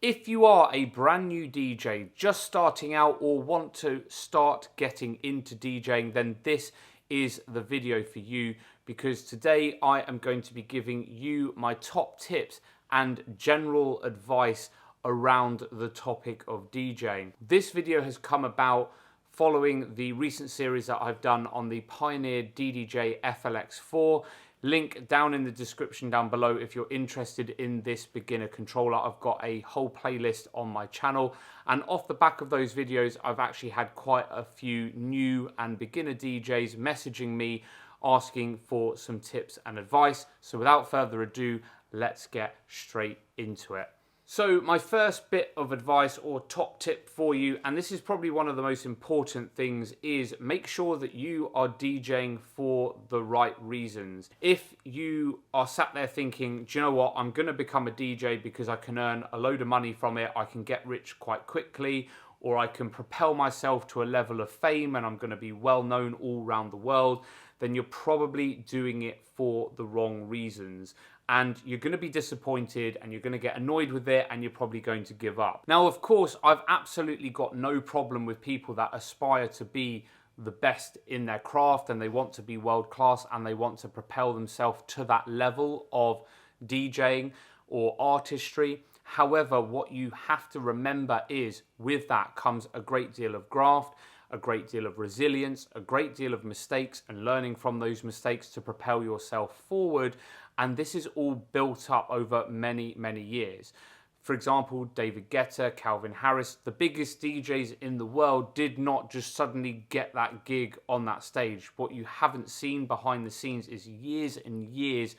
If you are a brand new DJ, just starting out or want to start getting into DJing, then this is the video for you, because today I am going to be giving you my top tips and general advice around the topic of DJing. This video has come about following the recent series that I've done on the Pioneer DDJ FLX4. Link down in the description down below if you're interested in this beginner controller. I've got a whole playlist on my channel, and off the back of those videos I've actually had quite a few new and beginner DJs messaging me asking for some tips and advice. So without further ado, let's get straight into it. So my first bit of advice or top tip for you, and this is probably one of the most important things, is make sure that you are DJing for the right reasons. If you are sat there thinking, do you know what, I'm going to become a DJ because I can earn a load of money from it, I can get rich quite quickly, or I can propel myself to a level of fame and I'm going to be well known all around the world, then you're probably doing it for the wrong reasons. And you're going to be disappointed and you're going to get annoyed with it and you're probably going to give up. Now, of course, I've absolutely got no problem with people that aspire to be the best in their craft and they want to be world class and they want to propel themselves to that level of DJing or artistry. However, what you have to remember is with that comes a great deal of graft, a great deal of resilience, a great deal of mistakes and learning from those mistakes to propel yourself forward. And this is all built up over many, many years. For example, David Guetta, Calvin Harris, the biggest DJs in the world did not just suddenly get that gig on that stage. What you haven't seen behind the scenes is years and years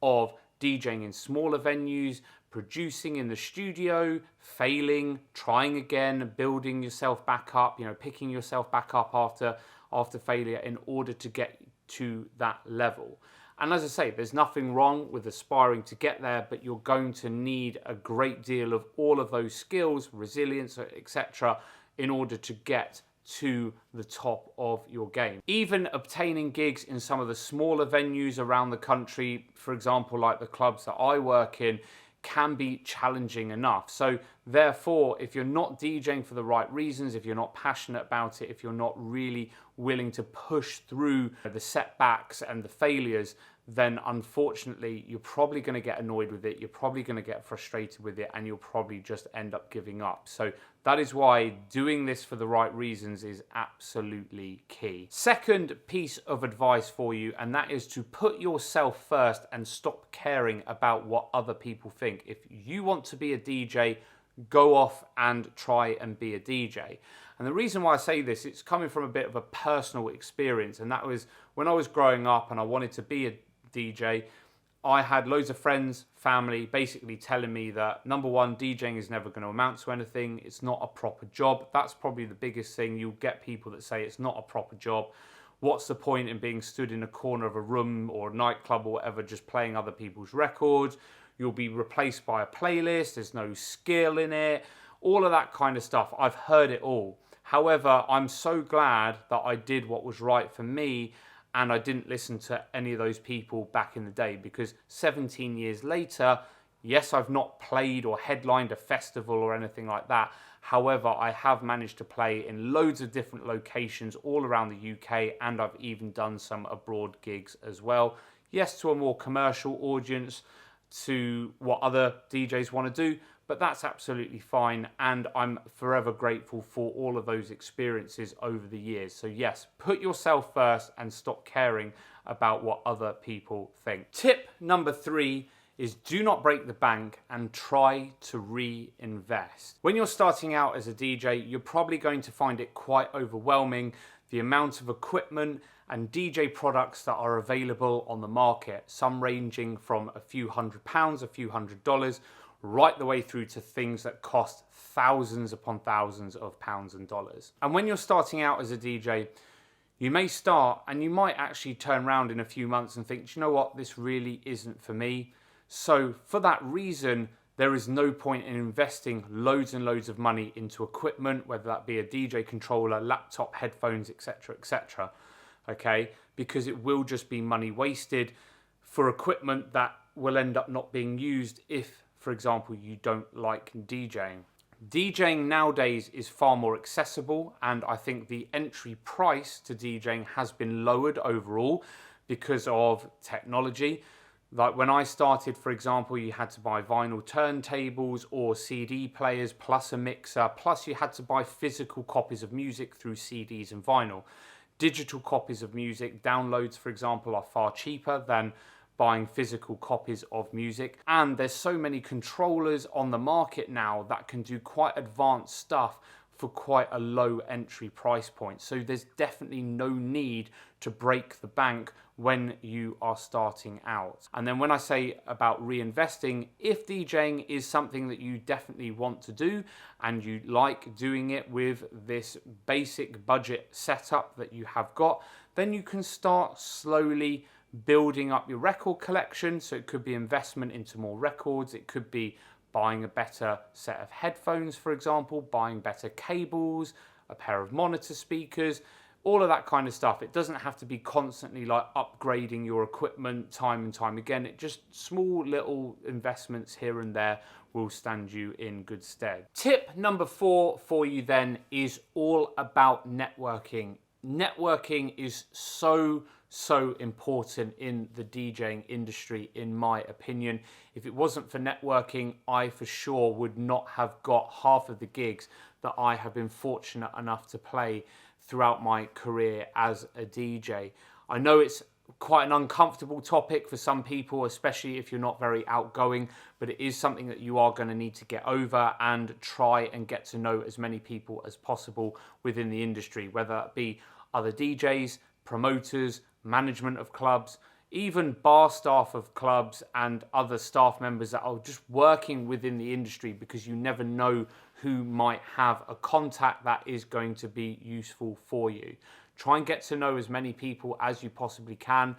of DJing in smaller venues, producing in the studio, failing, trying again, building yourself back up, picking yourself back up after failure in order to get to that level. And as I say, there's nothing wrong with aspiring to get there, but you're going to need a great deal of all of those skills, resilience, etc., in order to get to the top of your game. Even obtaining gigs in some of the smaller venues around the country, for example, like the clubs that I work in, can be challenging enough. So therefore, if you're not DJing for the right reasons, if you're not passionate about it, if you're not really willing to push through the setbacks and the failures, then unfortunately you're probably going to get annoyed with it, you're probably going to get frustrated with it, and you'll probably just end up giving up. So that is why doing this for the right reasons is absolutely key. Second piece of advice for you, and that is to put yourself first and stop caring about what other people think. If you want to be a DJ, go off and try and be a DJ. And the reason why I say this, it's coming from a bit of a personal experience, and that was when I was growing up and I wanted to be a DJ. I had loads of friends, family, basically telling me that, number one, DJing is never going to amount to anything. It's not a proper job. That's probably the biggest thing. You'll get people that say it's not a proper job. What's the point in being stood in a corner of a room or a nightclub or whatever, just playing other people's records? You'll be replaced by a playlist. There's no skill in it. All of that kind of stuff. I've heard it all. However, I'm so glad that I did what was right for me and I didn't listen to any of those people back in the day, because 17 years later, yes, I've not played or headlined a festival or anything like that. However, I have managed to play in loads of different locations all around the UK, and I've even done some abroad gigs as well. Yes, to a more commercial audience, to what other DJs want to do, but that's absolutely fine, and I'm forever grateful for all of those experiences over the years. So yes, put yourself first and stop caring about what other people think. Tip number 3 is do not break the bank and try to reinvest. When you're starting out as a DJ, you're probably going to find it quite overwhelming, the amount of equipment and DJ products that are available on the market, some ranging from a few £100s, a few $100s, right the way through to things that cost thousands upon thousands of pounds and dollars. And when you're starting out as a DJ, you may start and you might actually turn around in a few months and think, do you know what, this really isn't for me. So for that reason, there is no point in investing loads and loads of money into equipment, whether that be a DJ controller, laptop, headphones, etc., etc. Okay, because it will just be money wasted for equipment that will end up not being used if for example, you don't like DJing. DJing nowadays is far more accessible, and I think the entry price to DJing has been lowered overall because of technology. Like when I started, for example, you had to buy vinyl turntables or CD players plus a mixer, plus you had to buy physical copies of music through CDs and vinyl. Digital copies of music, downloads, for example, are far cheaper than buying physical copies of music. And there's so many controllers on the market now that can do quite advanced stuff for quite a low entry price point. So there's definitely no need to break the bank when you are starting out. And then when I say about reinvesting, if DJing is something that you definitely want to do and you like doing it with this basic budget setup that you have got, then you can start slowly building up your record collection. So it could be investment into more records, it could be buying a better set of headphones, for example, buying better cables, a pair of monitor speakers, all of that kind of stuff. It doesn't have to be constantly like upgrading your equipment time and time again. It just small little investments here and there will stand you in good stead. Tip number 4 for you then is all about networking. Networking is so important in the DJing industry, in my opinion. If it wasn't for networking, I for sure would not have got half of the gigs that I have been fortunate enough to play throughout my career as a DJ. I know it's quite an uncomfortable topic for some people, especially if you're not very outgoing, but it is something that you are going to need to get over and try and get to know as many people as possible within the industry, whether it be other DJs, promoters, management of clubs, even bar staff of clubs and other staff members that are just working within the industry, because you never know who might have a contact that is going to be useful for you. Try and get to know as many people as you possibly can.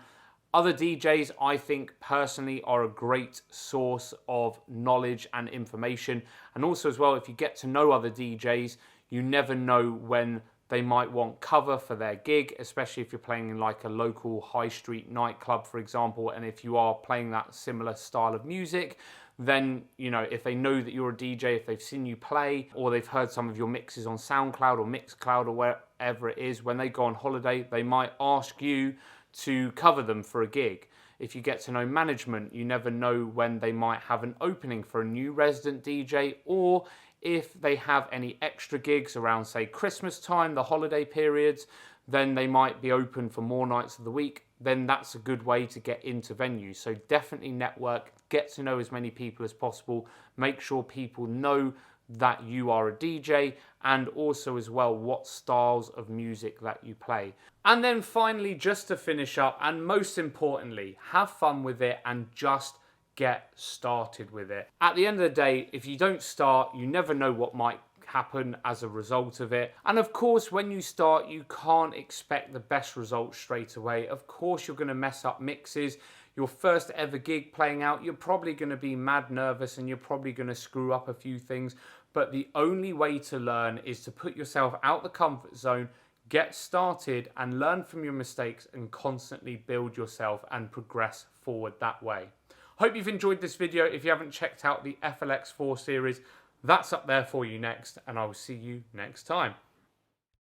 Other DJs, I think personally, are a great source of knowledge and information. And also as well, if you get to know other DJs, you never know when they might want cover for their gig, especially if you're playing in like a local high street nightclub, for example. And if you are playing that similar style of music, then, you know, if they know that you're a DJ, if they've seen you play, or they've heard some of your mixes on SoundCloud or Mixcloud or wherever it is, when they go on holiday, they might ask you to cover them for a gig. If you get to know management, you never know when they might have an opening for a new resident DJ, or if they have any extra gigs around, say, Christmas time, the holiday periods, then they might be open for more nights of the week. Then that's a good way to get into venues. So definitely network, get to know as many people as possible, make sure people know that you are a DJ, and also as well what styles of music that you play. And then finally, just to finish up, and most importantly, have fun with it and just get started with it. At the end of the day, if you don't start, you never know what might happen as a result of it. And of course, when you start, you can't expect the best results straight away. Of course, you're going to mess up mixes. Your first ever gig playing out, you're probably going to be mad nervous and you're probably going to screw up a few things. But the only way to learn is to put yourself out the comfort zone, get started and learn from your mistakes, and constantly build yourself and progress forward that way. Hope you've enjoyed this video. If you haven't checked out the FLX4 series, that's up there for you next, and I will see you next time.